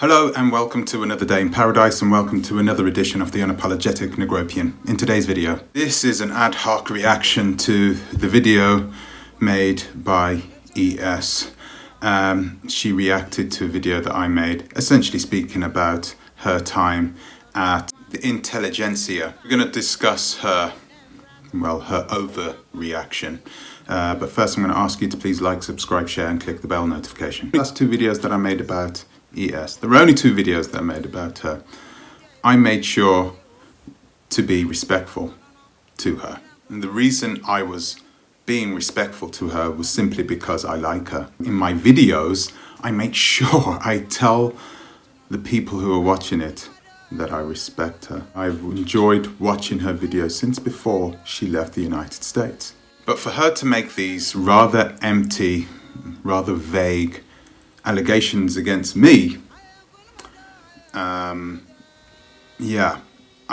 Hello and welcome to another day in paradise, and welcome to another edition of the Unapologetic Negropian. In today's video, this is an ad hoc reaction to the video made by ES. She reacted to a video that I made, essentially speaking about her time at the intelligentsia. We're going to discuss her overreaction. But first I'm going to ask you to please like, subscribe, share and click the bell notification. The last two videos that I made about ES, there were only two videos that I made about her. I made sure to be respectful to her. And the reason I was being respectful to her was simply because I like her. In my videos, I make sure I tell the people who are watching it that I respect her. I've enjoyed watching her videos since before she left the United States. But for her to make these rather empty, rather vague allegations against me, I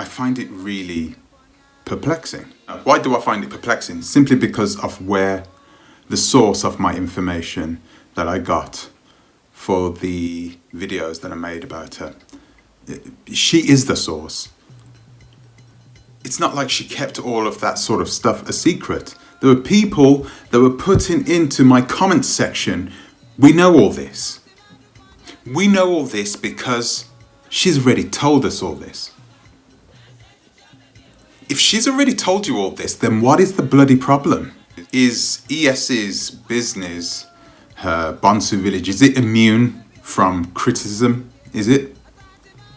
find it really perplexing. Why do I find it perplexing? Simply because of where the source of my information that I got for the videos that I made about her. She is the source. It's not like she kept all of that sort of stuff a secret. There were people that were putting into my comment section, we know all this. We know all this because she's already told us all this. If she's already told you all this, then what is the bloody problem? Is ES's business, her Bonsu village, is it immune from criticism? Is it?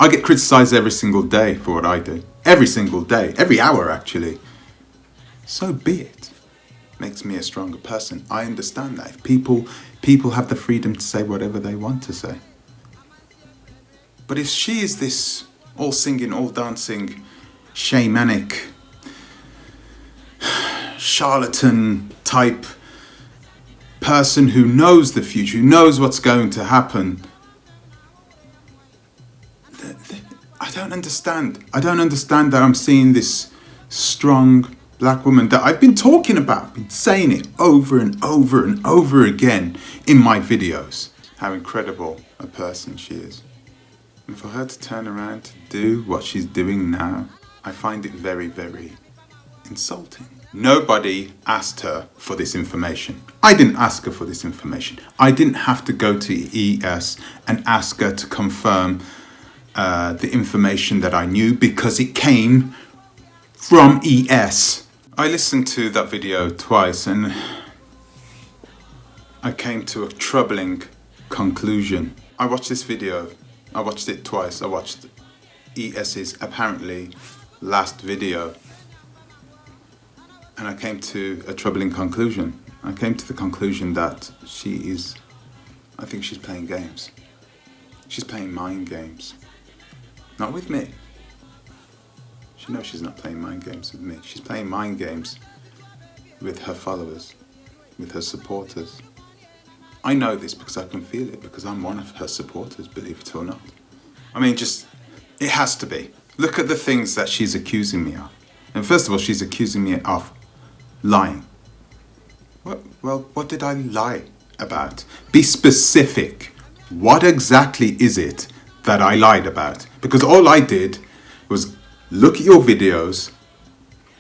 I get criticized every single day for what I do. Every single day. Every hour, actually. So be it. Makes me a stronger person. I understand that. If people have the freedom to say whatever they want to say. But if she is this all singing, all dancing, shamanic, charlatan type person who knows the future, who knows what's going to happen, I don't understand. I don't understand that I'm seeing this strong black woman that I've been talking about, been saying it over and over and over again in my videos, how incredible a person she is. And for her to turn around to do what she's doing now, I find it very, very insulting. Nobody asked her for this information. I didn't ask her for this information. I didn't have to go to ES and ask her to confirm the information that I knew because it came from ES. I listened to that video twice and I came to a troubling conclusion. I watched this video, I watched it twice. I watched ES's apparently last video and I came to a troubling conclusion. I came to the conclusion that I think she's playing games. She's playing mind games. Not with me. She knows she's not playing mind games with me. She's playing mind games with her followers, with her supporters. I know this because I can feel it, because I'm one of her supporters, believe it or not. I mean, it has to be. Look at the things that she's accusing me of. And first of all, she's accusing me of lying. What did I lie about? Be specific. What exactly is it that I lied about? Because all I did was look at your videos.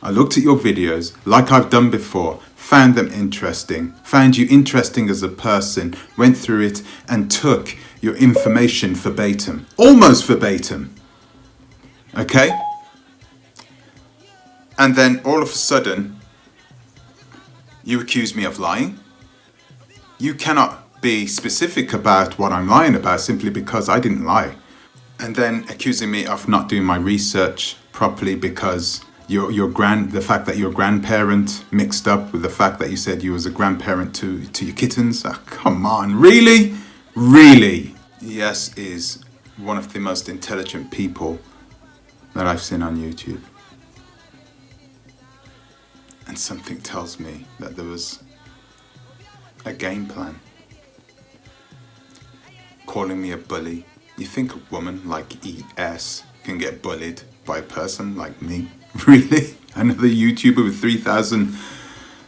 I looked at your videos like I've done before, found them interesting, found you interesting as a person, went through it and took your information verbatim, almost verbatim. Okay? And then all of a sudden, you accuse me of lying. You cannot be specific about what I'm lying about simply because I didn't lie. And then accusing me of not doing my research properly because the fact that your grandparent mixed up with the fact that you said you was a grandparent to your kittens. Oh, come on, really? Really? Yes, is one of the most intelligent people that I've seen on YouTube. And something tells me that there was a game plan. Calling me a bully. You think a woman like ES can get bullied by a person like me? Really? Another YouTuber with 3,000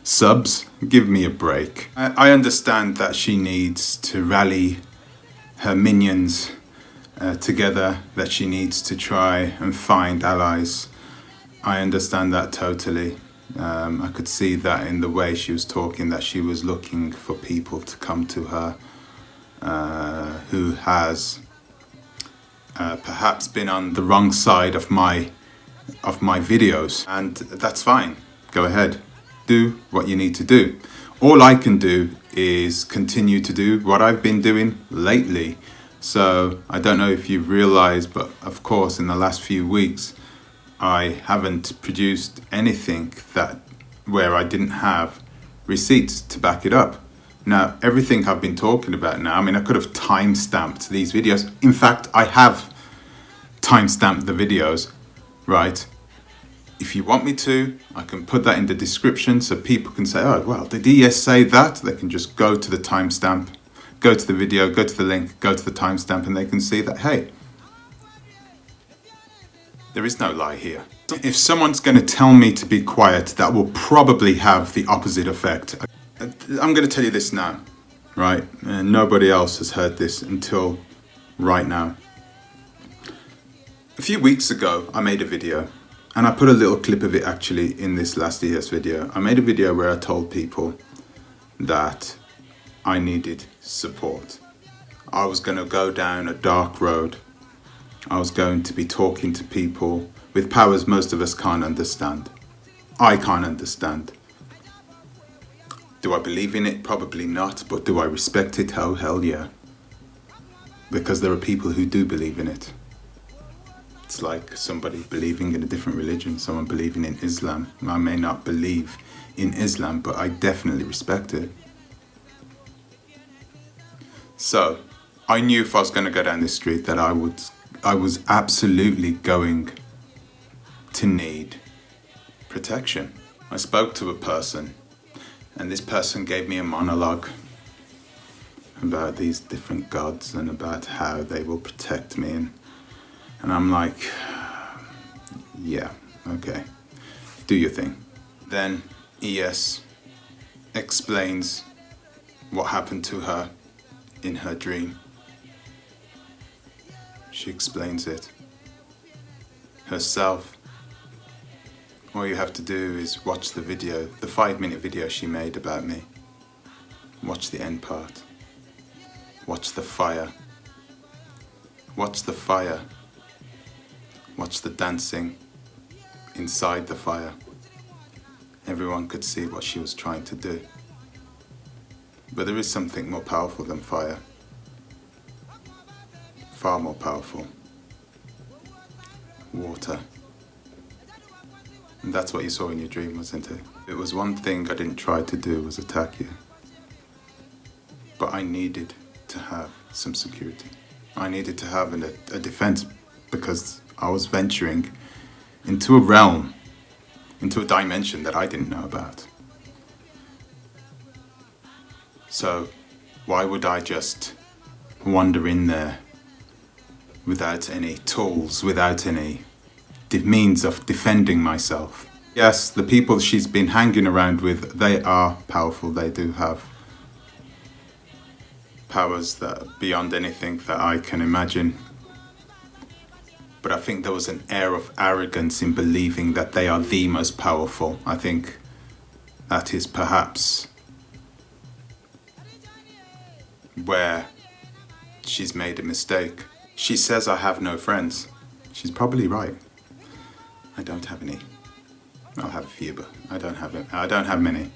subs? Give me a break. I understand that she needs to rally her minions together, that she needs to try and find allies. I understand that totally. I could see that in the way she was talking, that she was looking for people to come to her who has perhaps been on the wrong side of my videos, and that's fine. Go ahead, do what you need to do. All I can do is continue to do what I've been doing lately. So I don't know if you've realized, but of course in the last few weeks I haven't produced anything where I didn't have receipts to back it up. Now, everything I've been talking about now, I mean, I could have time-stamped these videos. In fact, I have time-stamped the videos, right? If you want me to, I can put that in the description so people can say, oh, well, did ES say that? They can just go to the timestamp, go to the video, go to the link, go to the timestamp, and they can see that, hey, there is no lie here. If someone's going to tell me to be quiet, that will probably have the opposite effect. I'm going to tell you this now, right? And nobody else has heard this until right now. A few weeks ago, I made a video, and I put a little clip of it actually in this last ES video. I made a video where I told people that I needed support. I was going to go down a dark road. I was going to be talking to people with powers most of us can't understand. I can't understand. Do I believe in it? Probably not. But do I respect it? Oh, hell yeah. Because there are people who do believe in it. It's like somebody believing in a different religion, someone believing in Islam. I may not believe in Islam, but I definitely respect it. So, I knew if I was going to go down this street that I was absolutely going to need protection. I spoke to a person, and this person gave me a monologue about these different gods and about how they will protect me, and I'm like, yeah, okay, do your thing. Then ES explains what happened to her in her dream. She explains it herself. All you have to do is watch the video, the 5-minute video she made about me. Watch the end part. Watch the fire. Watch the fire. Watch the dancing inside the fire. Everyone could see what she was trying to do. But there is something more powerful than fire. Far more powerful. Water. And that's what you saw in your dream, wasn't it? It was one thing I didn't try to do was attack you. But I needed to have some security. I needed to have a defense because I was venturing into a realm, into a dimension that I didn't know about. So why would I just wander in there without any tools, without any means of defending myself? Yes, the people she's been hanging around with, they are powerful. They do have powers that are beyond anything that I can imagine. But I think there was an air of arrogance in believing that they are the most powerful. I think that is perhaps where she's made a mistake. She says I have no friends. She's probably right. I don't have any. I'll have a few, but I don't have many.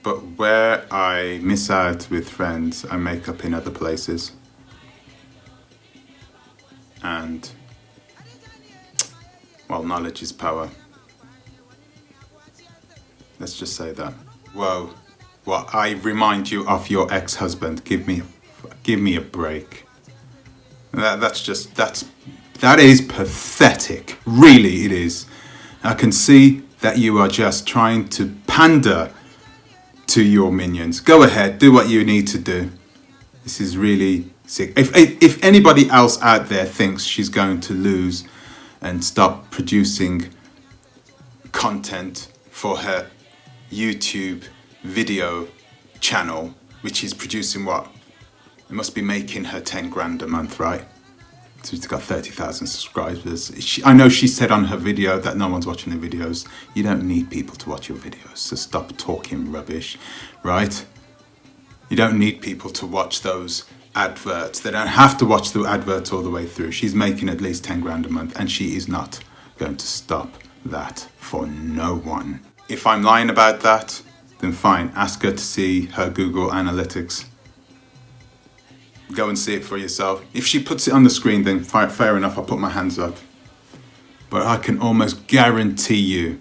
But where I miss out with friends, I make up in other places. And, well, knowledge is power. Let's just say that. Whoa. Well, I remind you of your ex-husband. Give me a break. That is pathetic. Really, it is. I can see that you are just trying to pander to your minions. Go ahead, do what you need to do. This is really sick. If anybody else out there thinks she's going to lose and stop producing content for her YouTube video channel, which is producing what? It must be making her 10 grand a month, right? So she's got 30,000 subscribers. I know she said on her video that no one's watching the videos. You don't need people to watch your videos, so stop talking rubbish, right? You don't need people to watch those adverts. They don't have to watch the adverts all the way through. She's making at least 10 grand a month, and she is not going to stop that for no one. If I'm lying about that, then fine, ask her to see her Google Analytics. Go and see it for yourself. If she puts it on the screen, then fair enough, I'll put my hands up. But I can almost guarantee you,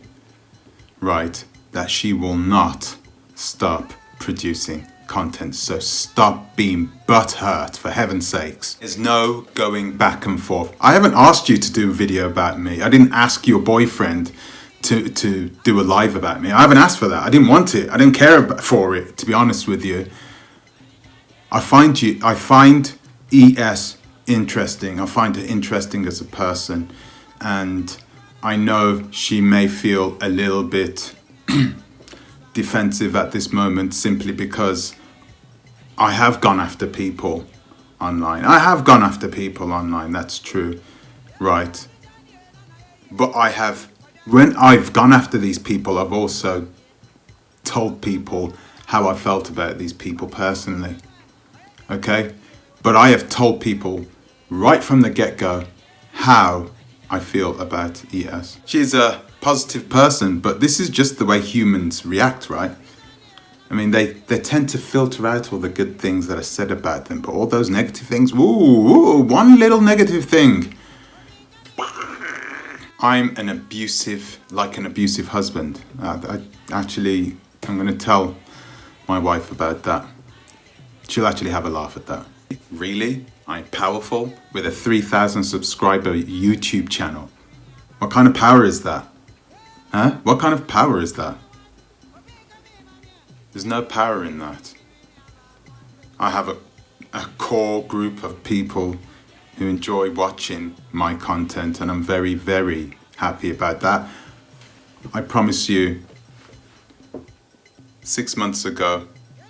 right, that she will not stop producing content. So stop being butthurt, for heaven's sakes. There's no going back and forth. I haven't asked you to do a video about me. I didn't ask your boyfriend to do a live about me. I haven't asked for that. I didn't want it. I didn't care for it, to be honest with you. I find ES interesting. I find her interesting as a person, and I know she may feel a little bit defensive at this moment simply because I have gone after people online. That's true, right? But when I've gone after these people, I've also told people how I felt about these people personally. Okay? But I have told people right from the get-go how I feel about ES. She's a positive person, but this is just the way humans react, right? I mean, they tend to filter out all the good things that are said about them, but all those negative things, one little negative thing. I'm an abusive husband. I'm going to tell my wife about that. She'll actually have a laugh at that. Really? I'm powerful with a 3,000 subscriber YouTube channel. What kind of power is that? Huh? What kind of power is that? There's no power in that. I have a core group of people who enjoy watching my content, and I'm very, very happy about that. I promise you, 6 months ago,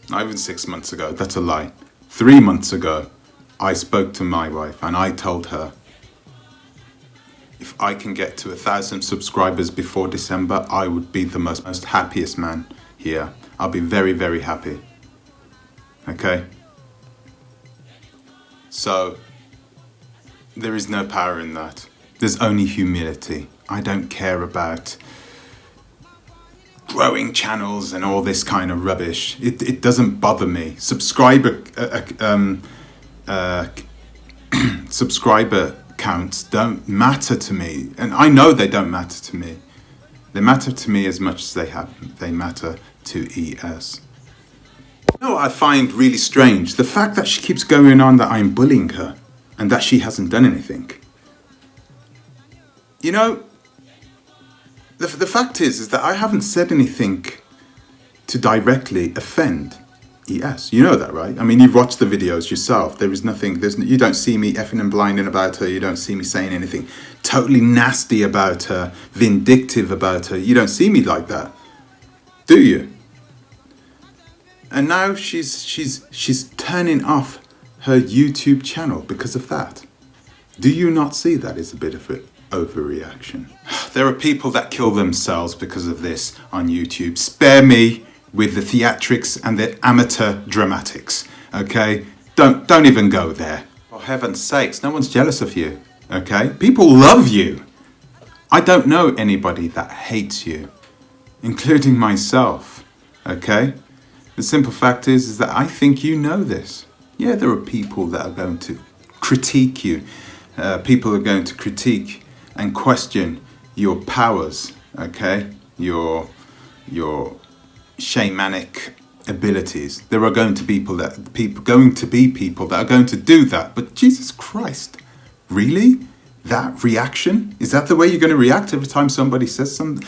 not even 6 months ago, that's a lie. 3 months ago, I spoke to my wife and I told her, if I can get to 1,000 subscribers before December, I would be the most happiest man here. I'll be very, very happy. Okay? So, there is no power in that. There's only humility. I don't care about growing channels and all this kind of rubbish. It doesn't bother me. Subscriber counts don't matter to me, and I know they don't matter to me. They matter to me as much as they matter to ES. You know what I find really strange? The fact that she keeps going on that I'm bullying her and that she hasn't done anything. You know, the fact is that I haven't said anything to directly offend ES. You know that, right? I mean, you've watched the videos yourself. There is nothing, you don't see me effing and blinding about her. You don't see me saying anything totally nasty about her, vindictive about her. You don't see me like that, do you? And now she's turning off her YouTube channel because of that. Do you not see that as a bit of an overreaction? There are people that kill themselves because of this on YouTube. Spare me with the theatrics and the amateur dramatics, okay? Don't even go there. For heaven's sakes, no one's jealous of you, okay? People love you. I don't know anybody that hates you, including myself, okay? The simple fact is that I think you know this. Yeah, there are people that are going to critique you. People are going to critique and question your powers, okay? Your shamanic abilities. There are going to be people that are going to do that. But Jesus Christ, really? That reaction? Is that the way you're going to react every time somebody says something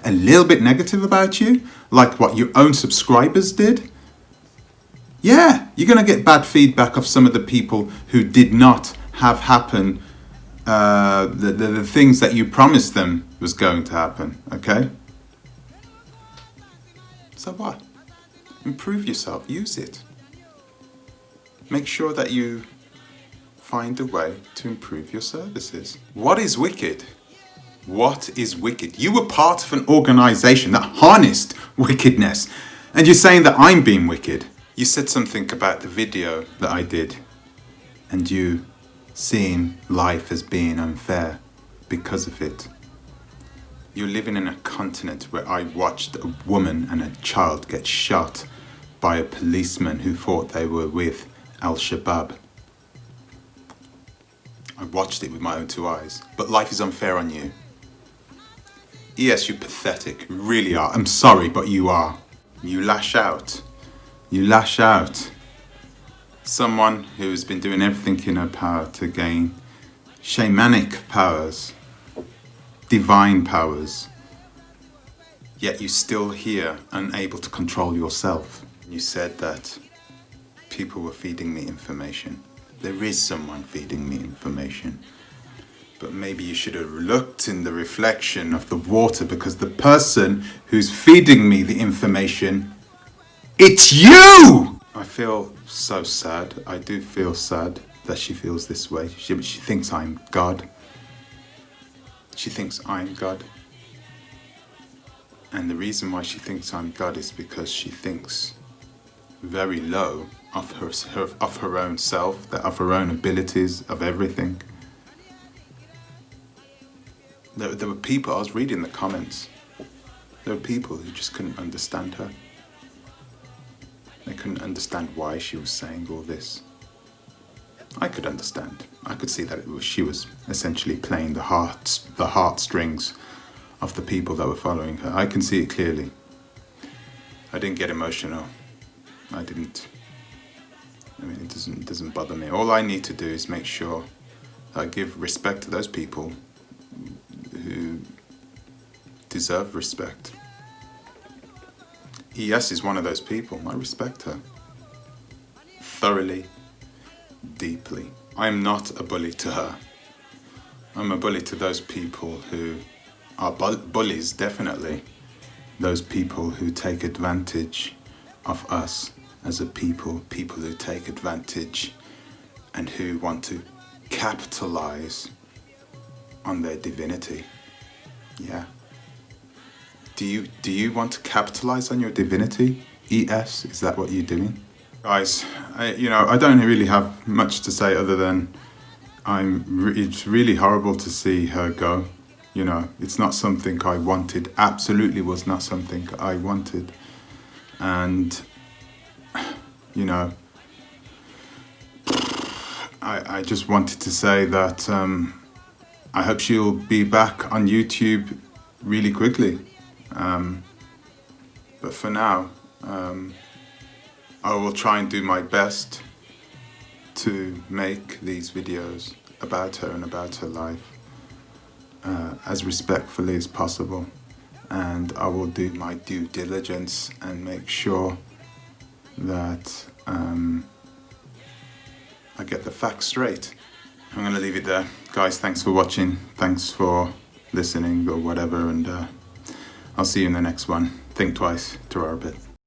a little bit negative about you? Like what your own subscribers did? Yeah, you're going to get bad feedback of some of the people who did not have happen the things that you promised them was going to happen, okay? So what? Improve yourself, use it. make sure that you find a way to improve your services. What is wicked? What is wicked? You were part of an organization that harnessed wickedness, and you're saying that I'm being wicked. You said something about the video that I did, and you seeing life as being unfair because of it. You're living in a continent where I watched a woman and a child get shot by a policeman who thought they were with Al-Shabaab. I watched it with my own two eyes. But life is unfair on you. Yes, you're pathetic. You really are. I'm sorry, but you are. You lash out. You lash out. Someone who has been doing everything in her power to gain shamanic powers, divine powers, yet you're still here, unable to control yourself. You said that people were feeding me information. There is someone feeding me information. But maybe you should have looked in the reflection of the water, because the person who's feeding me the information, it's you! I feel so sad. I do feel sad that she feels this way. She thinks I'm God. She thinks I'm God. And the reason why she thinks I'm God is because she thinks very low of her own self, of her own abilities, of everything. There were people, I was reading the comments, there were people who just couldn't understand her. They couldn't understand why she was saying all this. I could understand. I could see that she was essentially playing the heartstrings of the people that were following her. I can see it clearly. I didn't get emotional. I mean, it doesn't bother me. All I need to do is make sure that I give respect to those people who deserve respect. ES is one of those people. I respect her thoroughly, deeply. I'm not a bully to her. I'm a bully to those people who are bullies, definitely. Those people who take advantage of us as a people who take advantage and who want to capitalize on their divinity. Yeah. Do you want to capitalize on your divinity? ES, is that what you're doing? Guys, I don't really have much to say other than it's really horrible to see her go. You know, it's not something I wanted. Absolutely was not something I wanted. And, you know, I just wanted to say that I hope she'll be back on YouTube really quickly. But for now, I will try and do my best to make these videos about her and about her life as respectfully as possible. And I will do my due diligence and make sure that I get the facts straight. I'm going to leave it there. Guys, thanks for watching. Thanks for listening or whatever. And I'll see you in the next one. Think twice. To our bit.